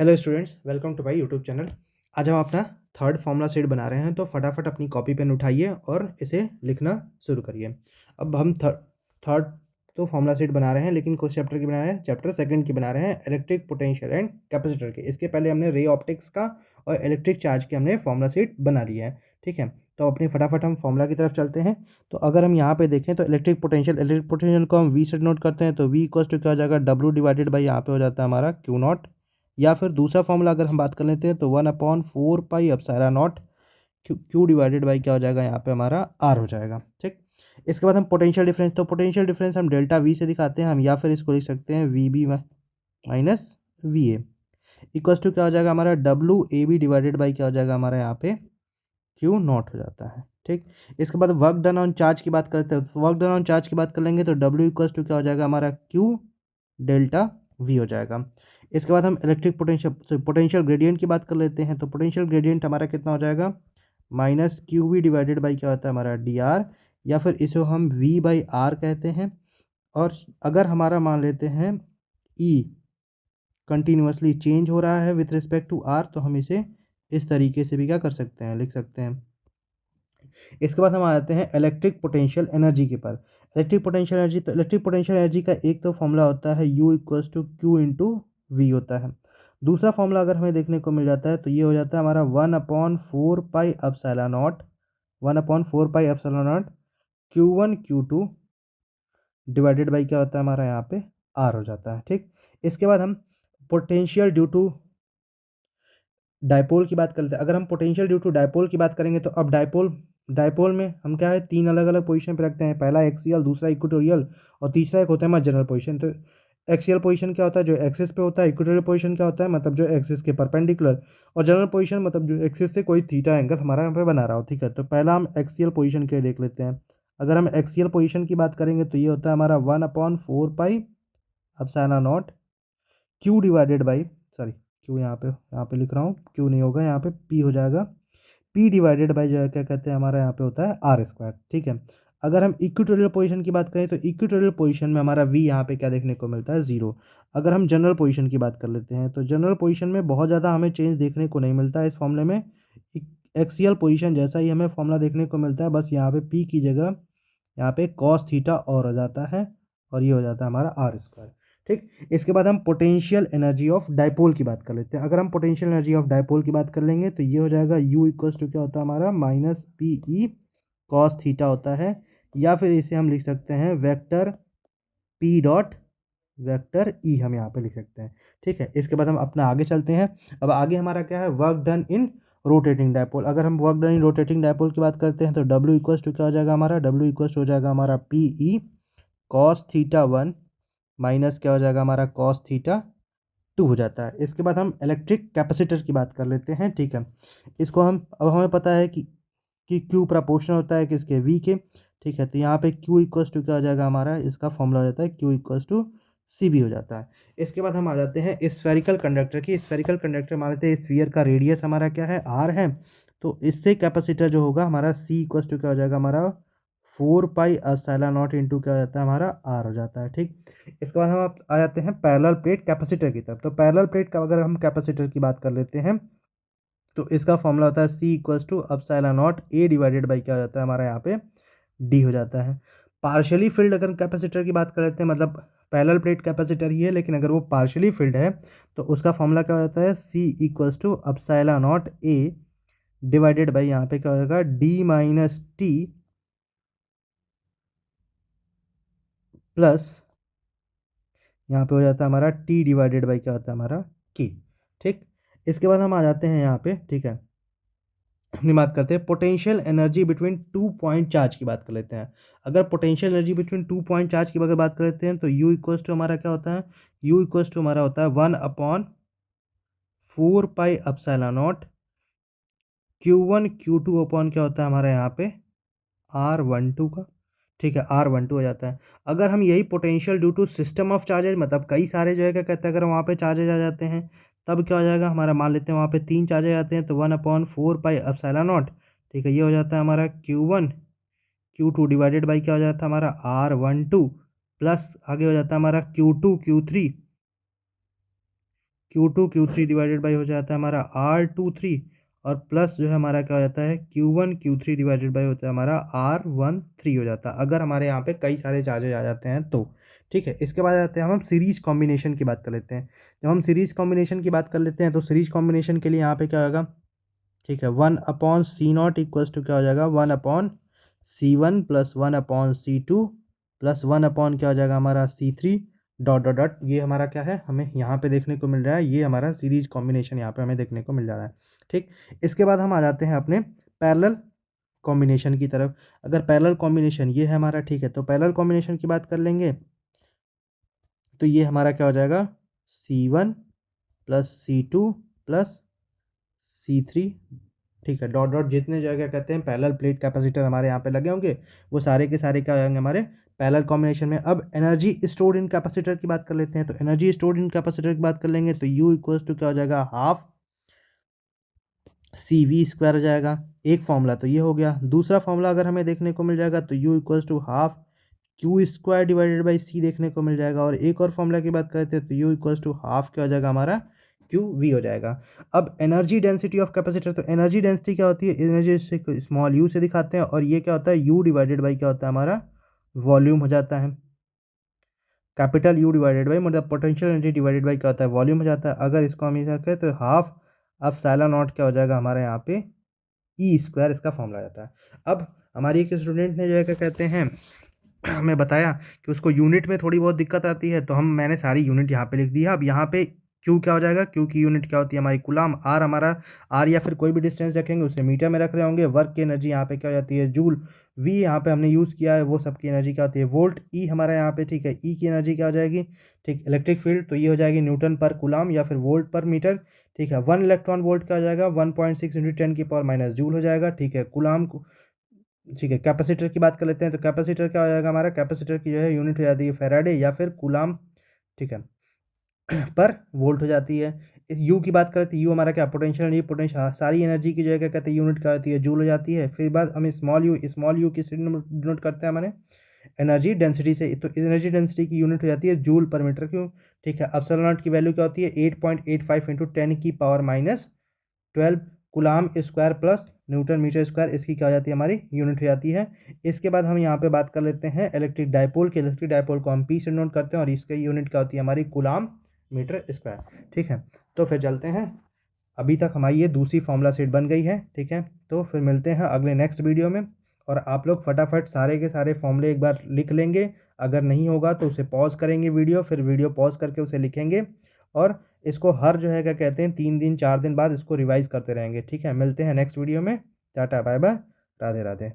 Hello students, welcome to my YouTube channel. आज हम अपना थर्ड फॉर्मूला सेट बना रहे हैं, तो फटाफट अपनी कॉपी पेन उठाइए और इसे लिखना शुरू करिए। अब हम थर्ड तो फॉर्मूला सेट बना रहे हैं, लेकिन कुछ चैप्टर की बना रहे हैं, चैप्टर सेकंड की बना रहे हैं, इलेक्ट्रिक पोटेंशियल एंड कैपेसिटर के। इसके पहले हमने रे ऑप्टिक्स का और इलेक्ट्रिक चार्ज के हमने फॉर्मूला सेट बना लिया है। ठीक है, तो अपनी फटाफट हम फॉर्मूला की तरफ चलते हैं। तो अगर हम यहाँ पे देखें तो इलेक्ट्रिक पोटेंशियल को हम वी से नोट करते हैं, तो वी इक्वल्स टू क्या हो जाएगा, डब्ल्यू डिवाइडेड बाई यहाँ पे हो जाता है हमारा क्यू नॉट। या फिर दूसरा फॉर्मूला अगर हम बात कर लेते हैं तो 1/4 pi epsilon not Q divided by क्या हो जाएगा, यहाँ पे हमारा आर हो जाएगा। ठीक, इसके बाद हम पोटेंशियल डिफरेंस, तो पोटेंशियल डिफरेंस हम डेल्टा वी से दिखाते हैं हम, या फिर इसको लिख सकते हैं V B minus V A equals to क्या हो जाएगा हमारा W A B divided by क्या हो जाएगा हमारा यहाँ पे क्यू नॉट हो जाता है। ठीक, इसके बाद वर्क डन ऑन चार्ज की बात करते हैं, तो वर्क डन ऑन चार्ज की बात कर लेंगे तो डब्ल्यू इक्वल्स टू क्या हो जाएगा हमारा क्यू डेल्टा वी हो जाएगा। इसके बाद हम इलेक्ट्रिक पोटेंशियल ग्रेडियंट की बात कर लेते हैं, तो पोटेंशियल ग्रेडियंट हमारा कितना हो जाएगा, minus Q V divided by क्या होता है हमारा डी आर, या फिर इसे हम वी बाई आर कहते हैं। और अगर हमारा मान लेते हैं ई कंटिन्यूसली चेंज हो रहा है विथ रिस्पेक्ट टू आर, तो हम इसे इस तरीके से भी क्या कर सकते हैं, लिख सकते हैं। इसके बाद हम आ जाते हैं इलेक्ट्रिक पोटेंशियल एनर्जी के पर। इलेक्ट्रिक पोटेंशियल एनर्जी, तो इलेक्ट्रिक पोटेंशियल एनर्जी का एक तो फॉर्मूला होता है U equals to Q into V होता है। दूसरा फॉर्मूला अगर हमें देखने को मिल जाता है तो ये हो जाता है हमारा 1/4 pi epsilon not 1/4 pi epsilon not Q1 Q2 divided by क्या होता है हमारा यहाँ पे आर हो जाता है। ठीक, इसके बाद हम पोटेंशियल ड्यू टू डायपोल की बात कर लेते हैं। अगर हम पोटेंशियल ड्यू टू डायपोल की बात करेंगे तो अब डायपोल डायपोल में हम क्या है, तीन अलग अलग पोजीशन पे रखते हैं। पहला एक्सियल, दूसरा इक्वेटोरियल और तीसरा एक होता है हमारा जनरल पोजीशन। तो एक्सियल पोजीशन क्या होता है, जो एक्सिस पे होता है। इक्वेटोरियल पोजीशन क्या होता है, मतलब जो एक्सिस के परपेंडिकुलर। और जनरल पोजीशन मतलब जो एक्सिस से कोई थीटा एंगल हमारा यहाँ पे बना रहा हो। ठीक है, तो पहला हम एक्सियल पोजीशन के देख लेते हैं। अगर हम एक्सियल पोजीशन की बात करेंगे तो ये होता है हमारा 1/4 pi epsilon not Q divided by, sorry Q यहाँ पे लिख रहा हूँ, क्यू नहीं होगा, यहाँ पे पी हो जाएगा। पी डिवाइडेड बाई जो है क्या कहते हैं हमारा यहाँ पे होता है आर स्क्वायर। ठीक है, अगर हम इक्वेटोरियल पोजीशन की बात करें तो इक्वेटोरियल पोजीशन में हमारा वी यहाँ पे क्या देखने को मिलता है, जीरो। अगर हम जनरल पोजीशन की बात कर लेते हैं तो जनरल पोजीशन में बहुत ज़्यादा हमें चेंज देखने को नहीं मिलता है इस फॉर्मूले में। एक्सियल पोजीशन जैसा ही हमें फॉर्मूला देखने को मिलता है, बस यहाँ पे पी की जगह यहाँ पे कॉस थीटा और हो जाता है, और ये हो जाता है हमारा आर स्क्वायर। ठीक, इसके बाद हम पोटेंशियल एनर्जी ऑफ डायपोल की बात कर लेते हैं। अगर हम पोटेंशियल एनर्जी ऑफ डायपोल की बात कर लेंगे तो ये हो जाएगा यू इक्वल्स टू क्या होता है हमारा, minus P E cos theta होता है। या फिर इसे हम लिख सकते हैं vector P dot vector E, हम यहाँ पे लिख सकते हैं। ठीक है, इसके बाद हम अपना आगे चलते हैं। अब आगे हमारा क्या है, work done in rotating dipole. अगर हम work done in rotating dipole की बात करते हैं तो डब्ल्यू इक्वल्स टू क्या हो जाएगा हमारा, डब्ल्यू इक्वल्स हो जाएगा हमारा P E cos theta one minus क्या हो जाएगा हमारा कॉस थीटा टू हो जाता है। इसके बाद हम इलेक्ट्रिक कैपेसिटर की बात कर लेते हैं। ठीक है, इसको हम अब हमें पता है कि क्यू प्रोपोर्शनल होता है किसके, वी के। ठीक है, तो यहाँ पे क्यू इक्वल्स टू क्या हो जाएगा हमारा, इसका फॉर्मूला हो जाता है Q equals to C V हो जाता है। इसके बाद हम आ जाते हैं स्फेरिकल कंडक्टर की। स्फेरिकल कंडक्टर मान लेते हैं स्फीयर का रेडियस हमारा क्या है, आर है। तो इससे कैपेसिटर जो होगा हमारा सी इक्वल्स टू क्या हो जाएगा हमारा 4 पाई एप्सिलॉन नॉट इंटू क्या हो जाता है हमारा आर हो जाता है। ठीक, इसके बाद हम आ जाते हैं पैरेलल प्लेट कैपेसिटर की तरफ। तो पैरेलल प्लेट का अगर हम कैपेसिटर की बात कर लेते हैं तो इसका फॉर्मूला होता है C equals to epsilon naught A divided by क्या हो जाता है हमारा यहाँ पे डी हो जाता है। पार्शियली फिल्ड अगर कैपेसिटर की बात कर लेते हैं, मतलब पैरेलल प्लेट कैपेसिटर ही है लेकिन अगर वो पार्शियली फिल्ड है, तो उसका फॉर्मूला क्या हो जाता है, C equals to epsilon naught A divided by यहाँ पे क्या हो जाएगा डी माइनस टी प्लस यहाँ पे हो जाता है हमारा टी डिवाइडेड बाई क्या होता है हमारा के। ठीक, इसके बाद हम आ जाते हैं यहाँ पे। ठीक है, अपनी बात करते हैं potential energy between two point charge की बात कर लेते हैं। अगर potential energy between two point charge की अगर बात कर लेते हैं तो यू इक्वल्स टू हमारा क्या होता है, यू इक्वल्स टू हमारा होता है 1/4 pi epsilon not Q1 Q2 upon क्या होता है हमारा यहाँ पे R12 का। ठीक है, R12 हो जाता है। अगर हम यही potential due to system of charges, मतलब कई सारे जो है क्या कहते हैं, अगर वहाँ पे चार्जेज आ जाते हैं तब क्या हो जाएगा हमारा, मान लेते हैं वहाँ पे तीन चार्जेज आते हैं तो 1/4 पाई एप्सिलॉन नॉट। ठीक है, ये हो जाता है हमारा Q1 Q2 डिवाइडेड बाई क्या हो जाता है हमारा R12 प्लस आगे हो जाता है हमारा Q2 Q3 Q2 Q3 divided by हो जाता है हमारा R23 और प्लस जो है हमारा क्या हो जाता है Q1 Q3 डिवाइडेड बाई होता है हमारा R13 हो जाता है, अगर हमारे यहाँ पे कई सारे चार्जेज आ जाते हैं तो। ठीक है, इसके बाद आते हैं हम सीरीज कॉम्बिनेशन की बात कर लेते हैं। जब हम सीरीज कॉम्बिनेशन की बात कर लेते हैं तो सीरीज कॉम्बिनेशन के लिए यहाँ पे क्या होगा, ठीक है, 1/C0 इक्वल्स टू क्या हो जाएगा 1/C1 प्लस 1/C2 प्लस 1 क्या हो जाएगा हमारा C3 डॉट डॉट डॉट। ये हमारा क्या है, हमें यहाँ पे देखने को मिल रहा है, ये हमारा सीरीज कॉम्बिनेशन यहाँ पे हमें देखने को मिल जा रहा है। ठीक, इसके बाद हम आ जाते हैं अपने पैरेलल कॉम्बिनेशन की तरफ। अगर पैरेलल कॉम्बिनेशन ये है हमारा, ठीक है, तो पैरेलल कॉम्बिनेशन की बात कर लेंगे तो ये हमारा क्या हो जाएगा C1 plus C2 plus C3, ठीक है, डॉट डॉट जितने जो है क्या कहते हैं पैरेलल प्लेट कैपेसिटर हमारे यहाँ पे लगे होंगे वो सारे के सारे क्या हो जाएंगे हमारे पैरेलल कॉम्बिनेशन में। अब एनर्जी स्टोर्ड इन कैपेसिटर की बात कर लेते हैं, तो एनर्जी स्टोर्ड इन कैपेसिटर की बात कर लेंगे तो U इक्वल्स टू क्या हो जाएगा हाफ CV² हो जाएगा। एक फॉर्मूला तो ये हो गया। दूसरा फॉर्मूला अगर हमें देखने को मिल जाएगा तो U equals to half Q² divided by C देखने को मिल जाएगा। और एक और फॉर्मूला की बात करते हैं तो U इक्वल्स टू हाफ क्या हो जाएगा हमारा QV हो जाएगा। अब एनर्जी डेंसिटी ऑफ कैपेसिटर, तो एनर्जी डेंसिटी क्या होती है, एनर्जी से स्मॉल u से दिखाते हैं और ये क्या होता है U डिवाइडेड बाई क्या होता है हमारा वॉल्यूम हो जाता है। कैपिटल U डिवाइडेड बाई मतलब पोटेंशियल एनर्जी डिवाइडेड बाई क्या होता है वॉल्यूम हो जाता है। अगर इसको हम ऐसा करें तो हाफ एप्सिलॉन नॉट क्या हो जाएगा हमारे यहाँ पे E², इसका फॉर्मूला आ जाता है। अब हमारी एक स्टूडेंट ने जो है क्या कहते हैं हमें बताया कि उसको यूनिट में थोड़ी बहुत दिक्कत आती है, तो मैंने सारी यूनिट यहाँ पे लिख दी है। अब यहाँ पे क्यू क्या हो जाएगा, क्यू की यूनिट क्या होती है हमारी कुलाम, आर हमारा आर या फिर कोई भी डिस्टेंस रखेंगे उसे मीटर में रख रहे होंगे। वर्क की एनर्जी यहाँ पे क्या हो जाती है जूल। वी यहाँ पे हमने यूज़ किया है वो सबकी एनर्जी क्या होती है वोल्ट। ई हमारा यहाँ पे, ठीक है, ई की एनर्जी क्या हो जाएगी, ठीक, इलेक्ट्रिक फील्ड तो ये हो जाएगी न्यूटन पर कुलाम या फिर वोल्ट पर मीटर। ठीक है, 1 इलेक्ट्रॉन वोल्ट क्या हो जाएगा 1.6 × 10⁻⁻⁻ जूल हो जाएगा। ठीक है, कुलाम को, ठीक है, कैपेसिटर की बात कर लेते हैं तो कैपेसिटर क्या हो जाएगा हमारा, कैपेसिटर की जो है यूनिट हो जाती है फैराडे या फिर कूलाम, ठीक है, पर वोल्ट हो जाती है। इस यू की बात करते हैं, यू हमारा क्या पोटेंशियल एनर्जी, पोटेंशियल सारी एनर्जी की जो है क्या कहते हैं यूनिट क्या होती है जूल हो जाती है। फिर बाद हम स्मॉल यू किस डिनोट करते हैं मैंने एनर्जी डेंसिटी से, तो एनर्जी डेंसिटी की यूनिट हो जाती है जूल पर मीटर क्यूब। ठीक है, एप्सिलॉन नॉट की वैल्यू क्या होती है 8.85 × 10⁻⁻12 coulomb square plus newton metre square, इसकी क्या हो जाती है हमारी यूनिट हो जाती है। इसके बाद हम यहाँ पे बात कर लेते हैं इलेक्ट्रिक डायपोल की। इलेक्ट्रिक डायपोल को हम पी से नोट करते हैं और इसकी यूनिट क्या होती है हमारी कुलाम मीटर स्क्वायर। ठीक है, तो फिर चलते हैं, अभी तक हमारी ये दूसरी फॉर्मूला सेट बन गई है। ठीक है, तो फिर मिलते हैं अगले नेक्स्ट वीडियो में। और आप लोग फटाफट सारे के सारे फॉर्मूले एक बार लिख लेंगे, अगर नहीं होगा तो उसे पॉज करेंगे वीडियो, फिर वीडियो पॉज करके उसे लिखेंगे और इसको हर जो है क्या कहते हैं 3 दिन 4 दिन बाद इसको रिवाइज करते रहेंगे। ठीक है, मिलते हैं नेक्स्ट वीडियो में। Tata bye bye, Radhe Radhe.